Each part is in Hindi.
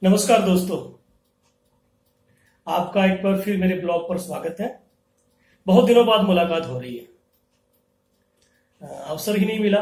नमस्कार दोस्तों, आपका एक बार फिर मेरे ब्लॉग पर स्वागत है। बहुत दिनों बाद मुलाकात हो रही है। अवसर ही नहीं मिला।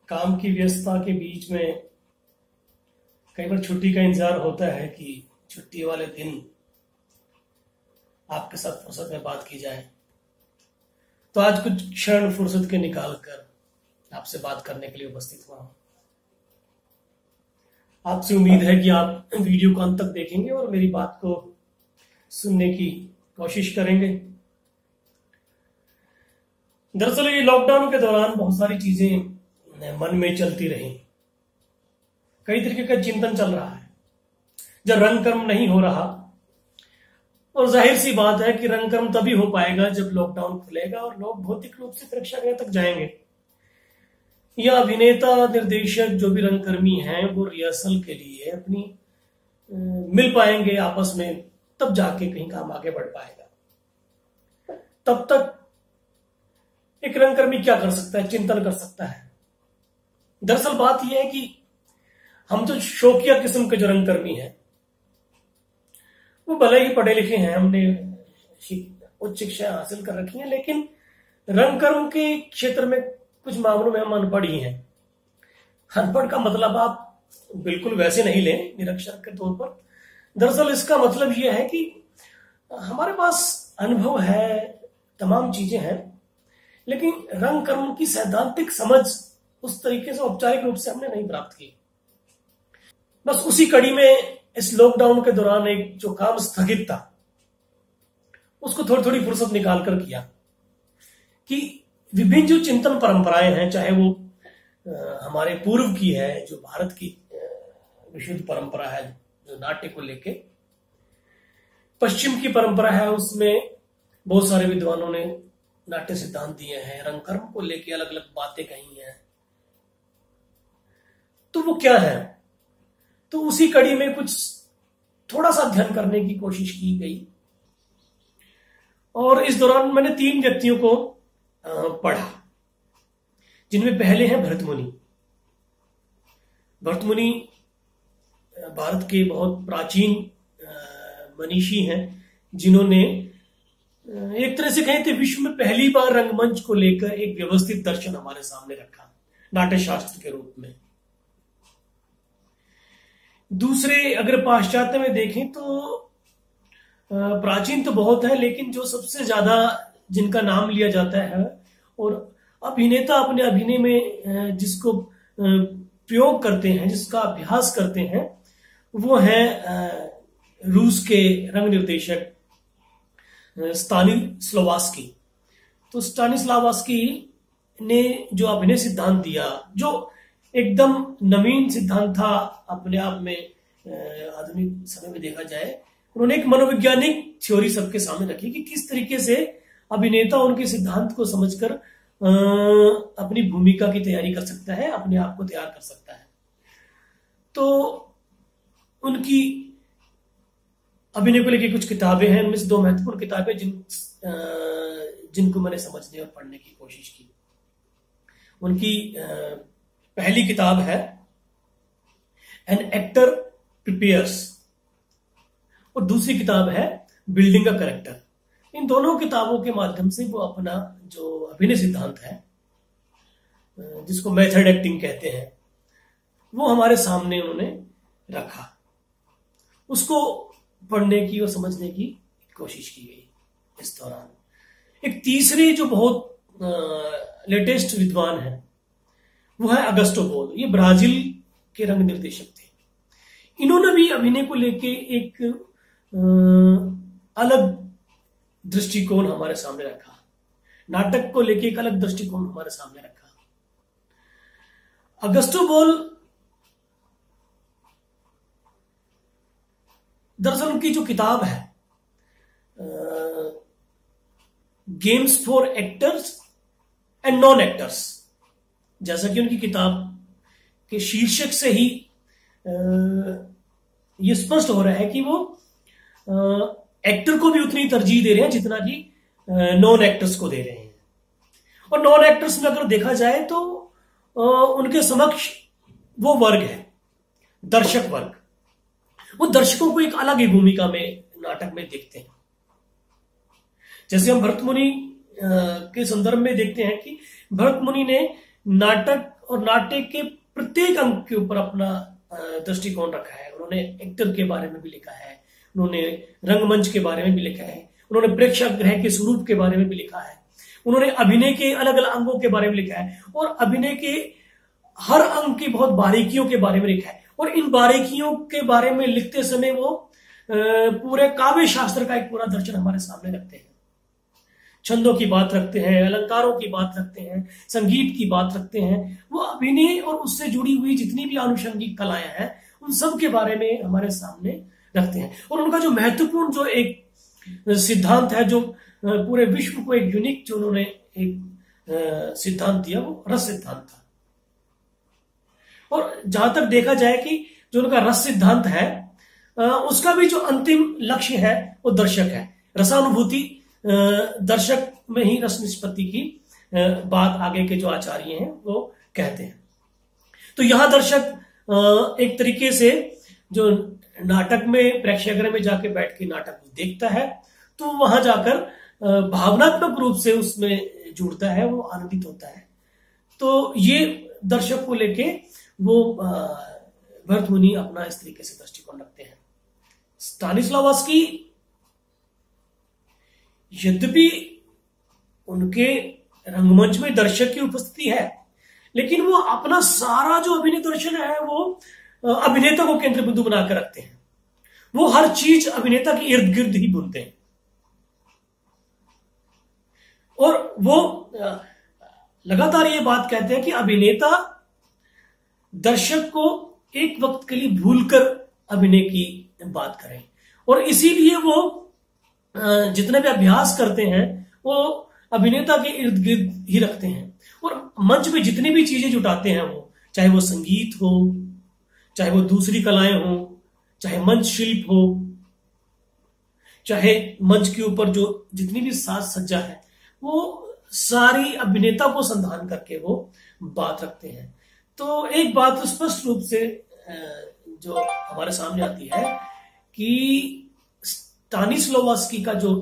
काम की व्यस्तता के बीच में कई बार छुट्टी का इंतजार होता है कि छुट्टी वाले दिन आपके साथ फुर्सत में बात की जाए। तो आज कुछ क्षण फुर्सत के निकाल कर आपसे बात करने के लिए उपस्थित हुआ हूं। आपसे उम्मीद है कि आप वीडियो को अंत तक देखेंगे और मेरी बात को सुनने की कोशिश करेंगे। दरअसल ये लॉकडाउन के दौरान बहुत सारी चीजें मन में चलती रही। कई तरीके का चिंतन चल रहा है। जब रंग कर्म नहीं हो रहा, और जाहिर सी बात है कि रंग कर्म तभी हो पाएगा जब लॉकडाउन खुलेगा और लोग भौतिक रूप से प्रेक्षागृह तक जाएंगे। या अभिनेता निर्देशक जो भी रंगकर्मी हैं वो रिहर्सल के लिए अपनी मिल पाएंगे आपस में, तब जाके कहीं काम आगे बढ़ पाएगा। तब तक एक रंगकर्मी क्या कर सकता है, चिंतन कर सकता है। दरअसल बात यह है कि हम जो शौकिया किस्म के जो रंगकर्मी हैं वो भले ही पढ़े लिखे हैं, हमने उच्च शिक्षा हासिल कर रखी है, लेकिन रंगकर्म के क्षेत्र में कुछ मामलों में हम अनपढ़ ही हैं। अनपढ़ का मतलब आप बिल्कुल वैसे नहीं लें निरक्षर के तौर पर। दरअसल इसका मतलब यह है कि हमारे पास अनुभव है, तमाम चीजें हैं, लेकिन रंग कर्म की सैद्धांतिक समझ उस तरीके से औपचारिक रूप से हमने नहीं प्राप्त की। बस उसी कड़ी में इस लॉकडाउन के दौरान एक जो काम स्थगित था उसको थोड़ी थोड़ी फुर्सत निकाल कर किया कि विभिन्न जो चिंतन परंपराएं हैं, चाहे वो हमारे पूर्व की है, जो भारत की विशुद्ध परंपरा है जो नाट्य को लेके, पश्चिम की परंपरा है उसमें बहुत सारे विद्वानों ने नाट्य सिद्धांत दिए हैं, रंगकर्म को लेके अलग अलग बातें कही हैं। तो वो क्या है, तो उसी कड़ी में कुछ थोड़ा सा अध्ययन करने की कोशिश की गई। और इस दौरान मैंने 3 व्यक्तियों को पढ़ा, जिनमें पहले हैं भरत मुनि। भरत मुनि भारत के बहुत प्राचीन मनीषी हैं, जिन्होंने एक तरह से कहें तो विश्व में पहली बार रंगमंच को लेकर एक व्यवस्थित दर्शन हमारे सामने रखा नाट्य शास्त्र के रूप में। दूसरे अगर पाश्चात्य में देखें तो प्राचीन तो बहुत है, लेकिन जो सबसे ज्यादा जिनका नाम लिया जाता है और अभिनेता अपने अभिनय में जिसको प्रयोग करते हैं, जिसका अभ्यास करते हैं, वो है रूस के रंग निर्देशक स्तानिस्लावस्की। तो स्तानिस्लावस्की ने जो अभिनय सिद्धांत दिया, जो एकदम नवीन सिद्धांत था अपने आप में, आधुनिक समय में देखा जाए, उन्होंने एक मनोवैज्ञानिक थ्योरी सबके सामने रखी कि किस तरीके से अभिनेता उनके सिद्धांत को समझकर अपनी भूमिका की तैयारी कर सकता है, अपने आप को तैयार कर सकता है। तो उनकी अभिनय को लेकर कुछ किताबें हैं, उनमें से 2 महत्वपूर्ण किताबें जिनको मैंने समझने और पढ़ने की कोशिश की। उनकी पहली किताब है एन एक्टर प्रिपेयर्स और दूसरी किताब है बिल्डिंग अ कैरेक्टर। इन दोनों किताबों के माध्यम से वो अपना जो अभिनय सिद्धांत है, जिसको मेथड एक्टिंग कहते हैं, वो हमारे सामने उन्होंने रखा। उसको पढ़ने की और समझने की कोशिश की गई इस दौरान। एक तीसरी जो बहुत लेटेस्ट विद्वान है वो है अगस्टो बोल। ये ब्राजील के रंग निर्देशक थे। इन्होंने भी अभिनय को लेके एक अलग दृष्टिकोण हमारे सामने रखा, नाटक को लेके एक अलग दृष्टिकोण हमारे सामने रखा। अगस्टो बोल दरअसल उनकी जो किताब है games for actors and non actors, जैसा कि उनकी किताब के शीर्षक से ही ये स्पष्ट हो रहा है कि वो एक्टर को भी उतनी तरजीह दे रहे हैं जितना कि नॉन एक्टर्स को दे रहे हैं। और नॉन एक्टर्स में अगर देखा जाए तो उनके समक्ष वो वर्ग है दर्शक वर्ग, वो दर्शकों को एक अलग ही भूमिका में नाटक में देखते हैं। जैसे हम भरत मुनि के संदर्भ में देखते हैं कि भरत मुनि ने नाटक और नाट्य के प्रत्येक अंग के ऊपर अपना दृष्टिकोण रखा है। उन्होंने एक्टर के बारे में भी लिखा है, उन्होंने रंगमंच के बारे में भी लिखा है, उन्होंने प्रेक्षागृह के स्वरूप के बारे में भी लिखा है, उन्होंने अभिनय के अलग अलग अंगों के बारे में लिखा है और अभिनय के हर अंग की बहुत बारीकियों के बारे में लिखा है। और इन बारीकियों के बारे में लिखते समय वो पूरे काव्य शास्त्र का एक पूरा दर्शन हमारे सामने रखते हैं। छंदों की बात रखते हैं, अलंकारों की बात रखते हैं, संगीत की बात रखते हैं। वो अभिनय और उससे जुड़ी हुई जितनी भी आनुषंगिक कलाएं हैं उन सब के बारे में हमारे सामने रखते हैं। और उनका जो महत्वपूर्ण जो एक सिद्धांत है, जो पूरे विश्व को एक यूनिक जो उन्होंने एक सिद्धांत दिया, वो रस सिद्धांत था। और जहां तक देखा जाए कि जो उनका रस सिद्धांत है उसका भी जो अंतिम लक्ष्य है वो दर्शक है। रसानुभूति दर्शक में ही रस निष्पत्ति की बात आगे के जो आचार्य हैं वो कहते हैं। तो यहां दर्शक एक तरीके से जो नाटक में प्रेक्षागृह में जाके बैठ के नाटक देखता है तो वहां जाकर भावनात्मक रूप से उसमें जुड़ता है, वो आनंदित होता है। तो ये दर्शक को लेके वो भरत मुनि अपना इस तरीके से दृष्टिकोण रखते हैं। स्टानिस्लावस्की यद्यपि उनके रंगमंच में दर्शक की उपस्थिति है, लेकिन वो अपना सारा जो अभिनय दर्शन है वो अभिनेता को केंद्र बिंदु बनाकर रखते हैं। वो हर चीज अभिनेता के इर्द गिर्द ही बुनते हैं और वो लगातार ये बात कहते हैं कि अभिनेता दर्शक को एक वक्त के लिए भूलकर अभिनय की बात करें। और इसीलिए वो जितने भी अभ्यास करते हैं वो अभिनेता के इर्द गिर्द ही रखते हैं। और मंच में जितनी भी चीजें जुटाते हैं वो, चाहे वो संगीत हो, चाहे वो दूसरी कलाएं हो, चाहे मंच शिल्प हो, चाहे मंच के ऊपर जो जितनी भी साज सज्जा है, वो सारी अभिनेता को संधान करके वो बात रखते हैं। तो एक बात स्पष्ट रूप से जो हमारे सामने आती है कि स्टानिस्लावस्की का जो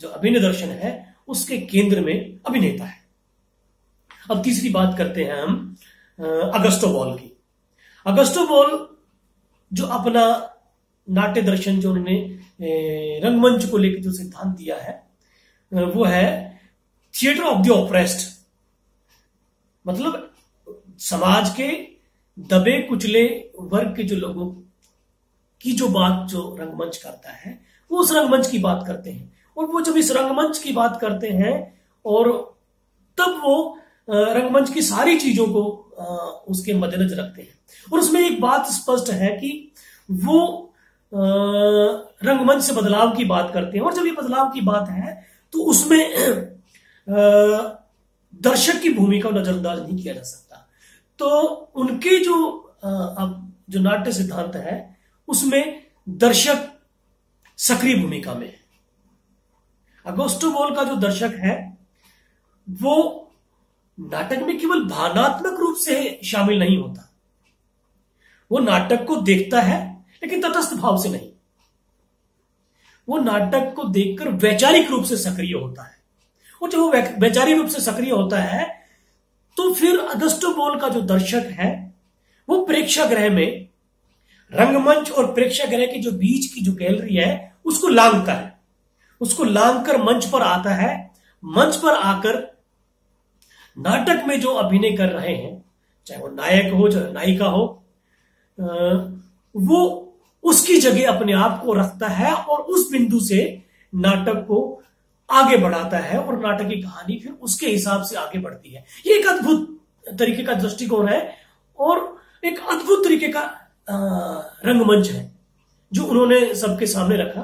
अभिनय दर्शन है उसके केंद्र में अभिनेता है। अब तीसरी बात करते हैं हम अगस्टो बॉल की। अगस्टो बॉल जो अपना नाट्य दर्शन जो उन्होंने रंगमंच को लेकर जो सिद्धांत दिया है वो है थिएटर ऑफ द ऑप्रेस्ड। मतलब समाज के दबे कुचले वर्ग के जो लोगों की जो बात जो रंगमंच करता है वो उस रंगमंच की बात करते हैं। और वो जब इस रंगमंच की बात करते हैं और तब वो रंगमंच की सारी चीजों को उसके मद्देनजर रखते हैं। और उसमें एक बात स्पष्ट है कि वो रंगमंच से बदलाव की बात करते हैं। और जब ये बदलाव की बात है तो उसमें दर्शक की भूमिका को नजरअंदाज नहीं किया जा सकता। तो उनके जो नाट्य सिद्धांत है उसमें दर्शक सक्रिय भूमिका में है। अगस्टो बॉल का जो दर्शक है वो नाटक में केवल भावनात्मक रूप से शामिल नहीं होता, वो नाटक को देखता है लेकिन तटस्थ भाव से नहीं। वो नाटक को देखकर वैचारिक रूप से सक्रिय होता है। और जब वो वैचारिक रूप से सक्रिय होता है तो फिर अगस्टो बॉल का जो दर्शक है वो प्रेक्षागृह में रंगमंच और प्रेक्षागृह के जो बीच की जो गैलरी है उसको लांघता है, उसको लांघकर मंच पर आता है। मंच पर आकर नाटक में जो अभिनय कर रहे हैं, चाहे वो नायक हो चाहे नायिका हो, वो उसकी जगह अपने आप को रखता है और उस बिंदु से नाटक को आगे बढ़ाता है और नाटक की कहानी फिर उसके हिसाब से आगे बढ़ती है। ये एक अद्भुत तरीके का दृष्टिकोण है और एक अद्भुत तरीके का रंगमंच है जो उन्होंने सबके सामने रखा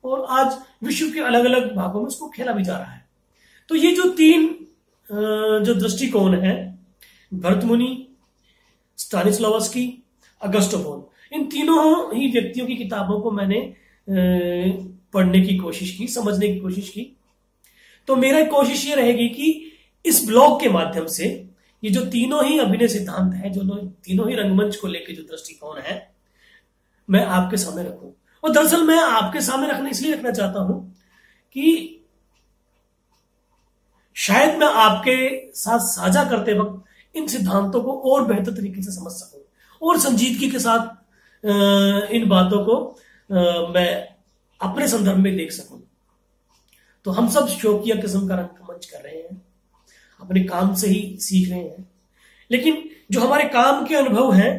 और आज विश्व के अलग अलग भागों में उसको खेला भी जा रहा है। तो ये जो तीन जो दृष्टिकोण है, भरत मुनि, स्टानिस्लावस्की, अगस्टो बॉल, इन तीनों ही व्यक्तियों की किताबों को मैंने पढ़ने की कोशिश की, समझने की कोशिश की। तो मेरा कोशिश ये रहेगी कि इस ब्लॉग के माध्यम से ये जो तीनों ही अभिनय सिद्धांत है, जो तीनों ही रंगमंच को लेकर जो दृष्टिकोण है, मैं आपके सामने रखूं। और दरअसल मैं आपके सामने इसलिए रखना चाहता हूं कि शायद मैं आपके साथ साझा करते वक्त इन सिद्धांतों को और बेहतर तरीके से समझ सकूं और संजीदगी के साथ इन बातों को मैं अपने संदर्भ में देख सकूं। तो हम सब शौकिया किस्म का रंगमंच कर रहे हैं, अपने काम से ही सीख रहे हैं, लेकिन जो हमारे काम के अनुभव हैं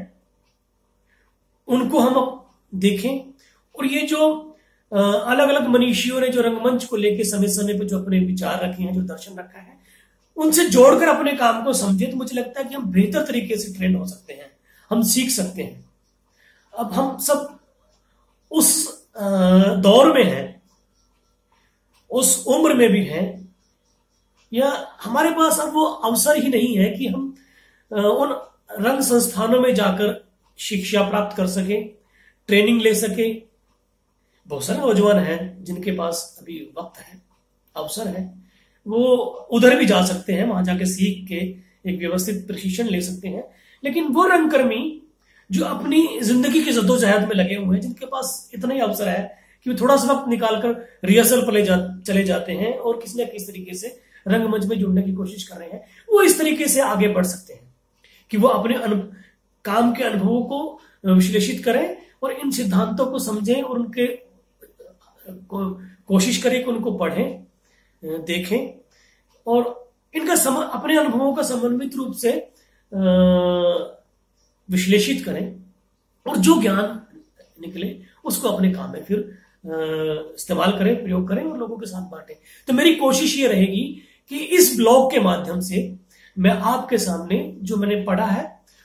उनको हम अब देखें। और ये जो अलग अलग मनीषियों ने जो रंगमंच को लेकर समय समय पर जो अपने विचार रखे हैं, जो दर्शन रखा है, उनसे जोड़कर अपने काम को समझे तो मुझे लगता है कि हम बेहतर तरीके से ट्रेन हो सकते हैं, हम सीख सकते हैं। अब हम सब उस दौर में हैं, उस उम्र में भी हैं, या हमारे पास अब वो अवसर ही नहीं है कि हम उन रंग संस्थानों में जाकर शिक्षा प्राप्त कर सके, ट्रेनिंग ले सके। बहुत सारे नौजवान हैं जिनके पास अभी वक्त है, अवसर है, वो उधर भी जा सकते हैं, वहां जाके सीख के एक व्यवस्थित प्रशिक्षण ले सकते हैं। लेकिन वो रंगकर्मी जो अपनी जिंदगी की जद्दोजहद में लगे हुए हैं, जिनके पास इतना ही अवसर है कि वो थोड़ा सा वक्त निकालकर रिहर्सल पर चले जाते हैं और किसी न किसी तरीके से रंगमंच में जुड़ने की कोशिश कर रहे हैं, वो इस तरीके से आगे बढ़ सकते हैं कि वो अपने काम के अनुभवों को विश्लेषित करें और इन सिद्धांतों को समझें और उनके कोशिश करें कि उनको पढ़ें, देखें और इनका अपने अनुभवों का समन्वित रूप से विश्लेषित करें और जो ज्ञान निकले उसको अपने काम में फिर इस्तेमाल करें, प्रयोग करें और लोगों के साथ बांटें। तो मेरी कोशिश ये रहेगी कि इस ब्लॉग के माध्यम से मैं आपके सामने जो मैंने पढ़ा है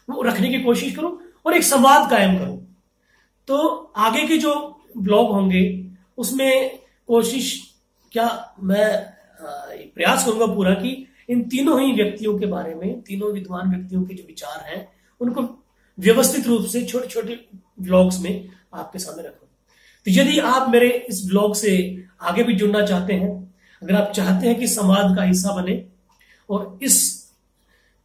वो रखने की कोशिश करूं और एक संवाद कायम करूं। तो आगे के जो ब्लॉग होंगे उसमें कोशिश क्या मैं प्रयास करूंगा पूरा कि इन तीनों ही व्यक्तियों के बारे में, तीनों विद्वान व्यक्तियों के जो विचार हैं उनको व्यवस्थित रूप से छोटे छोटे ब्लॉग्स में आपके सामने रखूं। तो यदि आप मेरे इस ब्लॉग से आगे भी जुड़ना चाहते हैं, अगर आप चाहते हैं कि समाज का हिस्सा बने और इस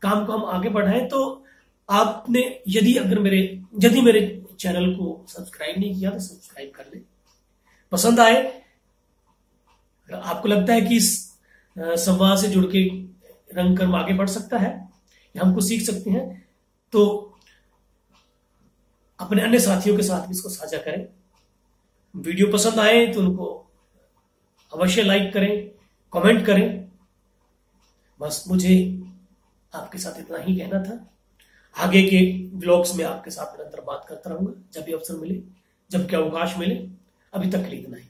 काम को हम आगे बढ़ाएं, तो आपने यदि मेरे चैनल को सब्सक्राइब नहीं किया तो सब्सक्राइब कर लें। पसंद आए, अगर आपको लगता है कि इस संवाद से जुड़ के रंगकर्म आगे बढ़ सकता है या हम कुछ सीख सकते हैं, तो अपने अन्य साथियों के साथ भी इसको साझा करें। वीडियो पसंद आए तो उनको अवश्य लाइक करें, कमेंट करें। बस मुझे आपके साथ इतना ही कहना था। आगे के ब्लॉग्स में आपके साथ निरंतर बात करता रहूंगा, जब भी अवसर मिले, जब भी अवकाश मिले। अभी तक के लिए इतना ही।